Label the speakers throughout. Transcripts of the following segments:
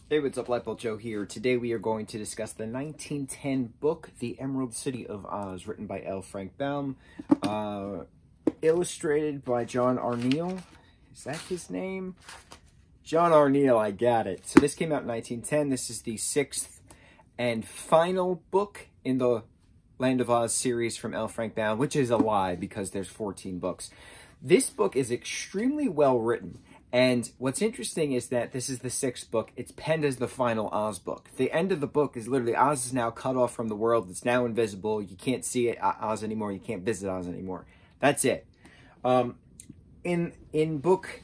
Speaker 1: Hey, what's up, lightboltjoe here. Today we are going to discuss the 1910 book, The Emerald City of Oz, written by L. Frank Baum, illustrated by John Arniel. Is that his name? John Arniel, I got it. So this came out in 1910. This is the sixth and final book in the Land of Oz series from L. Frank Baum, which is a lie because there's 14 books. This book is extremely well written. And what's interesting is that this is the sixth book. It's penned as the final Oz book. The end of the book is literally Oz is now cut off from the world. It's now invisible. You can't see it, Oz anymore. You can't visit Oz anymore. That's it. In book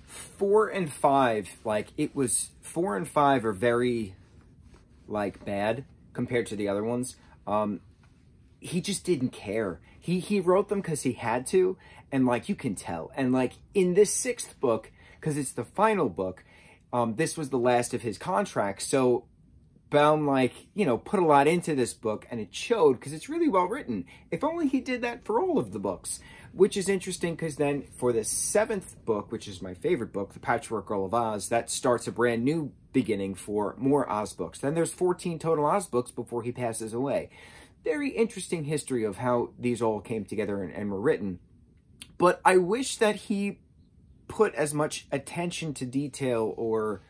Speaker 1: 4 and 5, like, it was 4 and 5 are very, like, bad compared to the other ones. He just didn't care. He wrote them because he had to, and, like, you can tell. And, like, in this sixth book, because it's the final book, this was the last of his contract, so Baum, like, you know, put a lot into this book, and it showed, because it's really well written. If only he did that for all of the books, which is interesting, because then for the seventh book, which is my favorite book, The Patchwork Girl of Oz, that starts a brand new beginning for more Oz books. Then there's 14 total Oz books before he passes away. Very interesting history of how these all came together and were written. But I wish that he put as much attention to detail or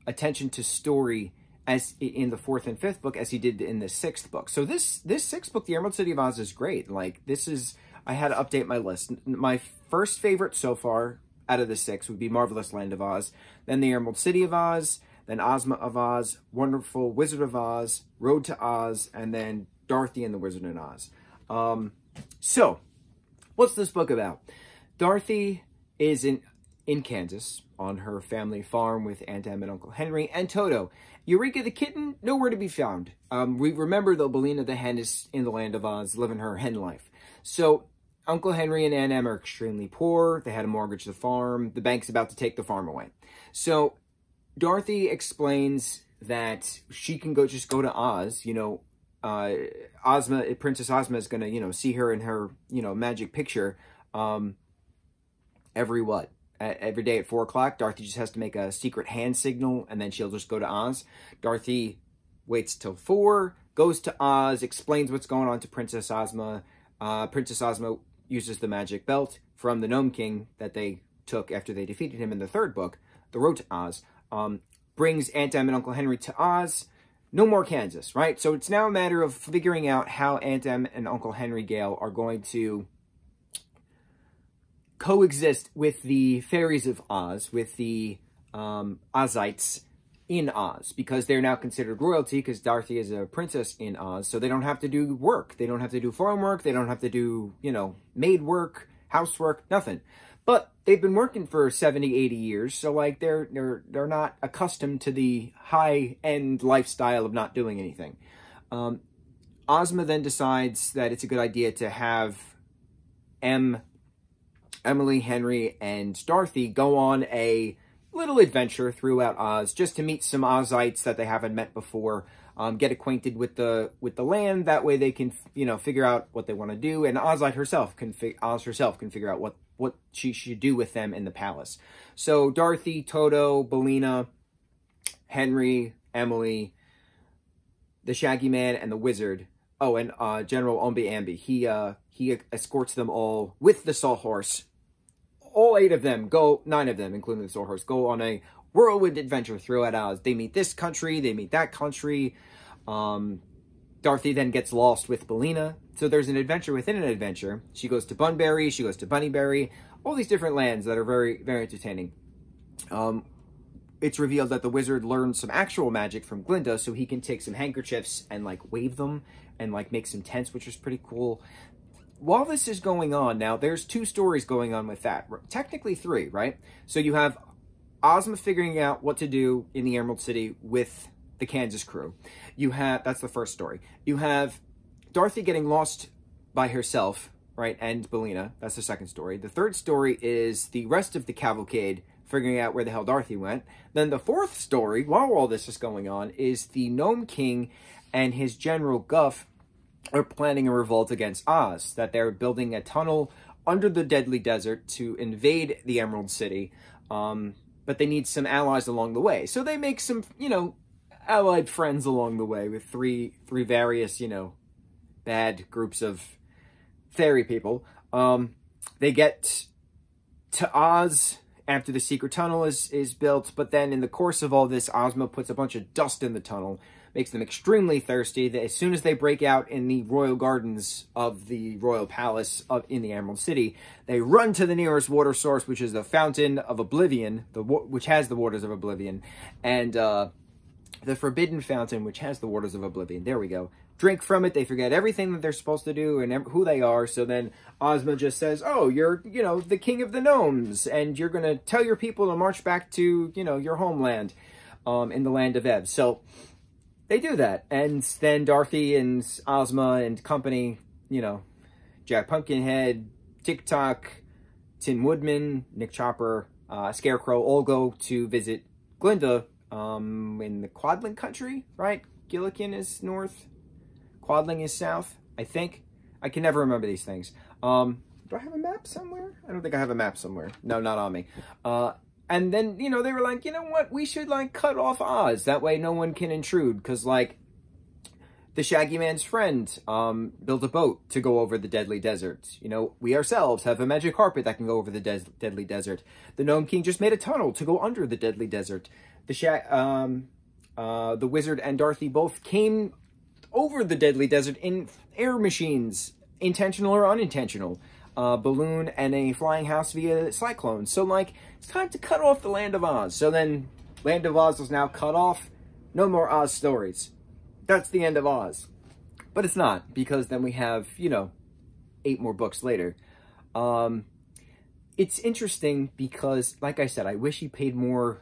Speaker 1: attention to story as in the fourth and fifth book as he did in the sixth book. So this sixth book, The Emerald City of Oz, is great. Like, this is, I had to update my list. My first favorite so far out of the six would be Marvelous Land of Oz, then The Emerald City of Oz, then Ozma of Oz, Wonderful Wizard of Oz, Road to Oz, and then Dorothy and the Wizard in Oz. So, what's this book about? Dorothy is in Kansas on her family farm with Aunt Em and Uncle Henry and Toto. Eureka the kitten, nowhere to be found. We remember, though, Billina the hen is in the Land of Oz, living her hen life. So Uncle Henry and Aunt Em are extremely poor. They had to mortgage the farm. The bank's about to take the farm away. So Dorothy explains that she can just go to Oz. You know, Princess Ozma is going to, you know, see her in her, you know, magic picture. Every day at 4 o'clock, Dorothy just has to make a secret hand signal, and then she'll just go to Oz. Dorothy waits till 4, goes to Oz, explains what's going on to Princess Ozma. Princess Ozma uses the magic belt from the Gnome King that they took after they defeated him in the third book, The Road to Oz. Brings Aunt Em and Uncle Henry to Oz. No more Kansas, right? So it's now a matter of figuring out how Aunt Em and Uncle Henry Gale are going to coexist with the fairies of Oz, with the Ozites in Oz, because they're now considered royalty, because Dorothy is a princess in Oz, so they don't have to do work. They don't have to do farm work. They don't have to do, you know, maid work, housework, nothing. But they've been working for 70, 80 years, so, like, they're not accustomed to the high-end lifestyle of not doing anything. Ozma then decides that it's a good idea to have Emily, Henry, and Dorothy go on a little adventure throughout Oz just to meet some Ozites that they haven't met before, get acquainted with the land. That way they can, you know, figure out what they want to do, and Oz herself can figure out what she should do with them in the palace. So Dorothy, Toto, Billina, Henry, Emily, the Shaggy Man, and the Wizard. Oh, and General Ombi Ambi. He escorts them all with the Sawhorse. All 8 of them go, 9 of them, including the Sawhorse, go on a whirlwind adventure throughout Oz. They meet this country, they meet that country. Dorothy then gets lost with Billina. So there's an adventure within an adventure. She goes to Bunbury, she goes to Bunnyberry, all these different lands that are very, very entertaining. It's revealed that the wizard learned some actual magic from Glinda, so he can take some handkerchiefs and, like, wave them and, like, make some tents, which is pretty cool. While this is going on, now, there's 2 stories going on with that. Technically 3, right? So you have Ozma figuring out what to do in the Emerald City with the Kansas crew. That's the first story. You have Dorothy getting lost by herself, right? And Billina. That's the second story. The third story is the rest of the cavalcade figuring out where the hell Dorothy went. Then the fourth story, while all this is going on, is the Gnome King and his General Guff are planning a revolt against Oz, that they're building a tunnel under the Deadly Desert to invade the Emerald City. but they need some allies along the way. So they make some, you know, allied friends along the way with three various, you know, bad groups of fairy people. They get to Oz after the secret tunnel is built, but then in the course of all this, Ozma puts a bunch of dust in the tunnel, makes them extremely thirsty. That as soon as they break out in the royal gardens of the royal palace in the Emerald City, they run to the nearest water source, which is the Fountain of Oblivion, which has the waters of oblivion, and the Forbidden Fountain, which has the waters of oblivion. There we go. Drink from it. They forget everything that they're supposed to do and who they are. So then Ozma just says, oh, you're, you know, the king of the gnomes, and you're going to tell your people to march back to, you know, your homeland in the land of Ev. So they do that. And then Dorothy and Ozma and company, you know, Jack Pumpkinhead, Tick-Tock, Tin Woodman, Nick Chopper, Scarecrow all go to visit Glinda in the Quadling country, right? Gillikin is north. Quadling is south, I think. I can never remember these things. Do I have a map somewhere? I don't think I have a map somewhere. No, not on me. And then, you know, they were like, you know what? We should, like, cut off Oz. That way no one can intrude. Because, like, the Shaggy Man's friend built a boat to go over the Deadly Desert. You know, we ourselves have a magic carpet that can go over the Deadly Desert. The Gnome King just made a tunnel to go under the Deadly Desert. The Wizard and Dorothy both came over the Deadly Desert in air machines, intentional or unintentional. Balloon and a flying house via cyclone. So, like, it's time to cut off the Land of Oz. So then, Land of Oz was now cut off. No more Oz stories. That's the end of Oz. But it's not, because then we have, you know, 8 more books later. It's interesting because, like I said, I wish he paid more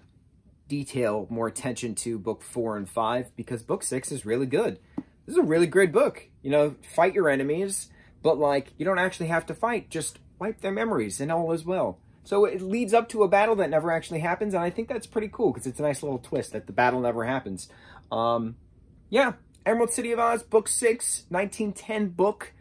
Speaker 1: detail, more attention to book 4 and 5, because book 6 is really good. This is a really great book. You know, fight your enemies, but, like, you don't actually have to fight. Just wipe their memories and all is well. So it leads up to a battle that never actually happens, and I think that's pretty cool, because it's a nice little twist that the battle never happens. Yeah, Emerald City of Oz, book 6, 1910 book.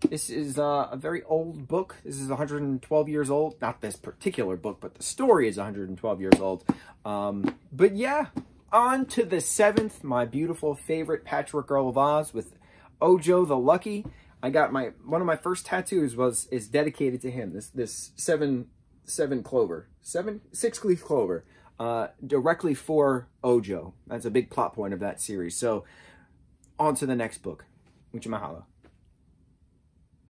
Speaker 1: This is a very old book. This is 112 years old. Not this particular book, but the story is 112 years old. But yeah, on to the 7th, my beautiful favorite Patchwork Girl of Oz with Ojo the Lucky. I got one of my first tattoos is dedicated to him. This 6-leaf clover, directly for Ojo. That's a big plot point of that series. So on to the next book. Mucho mahalo.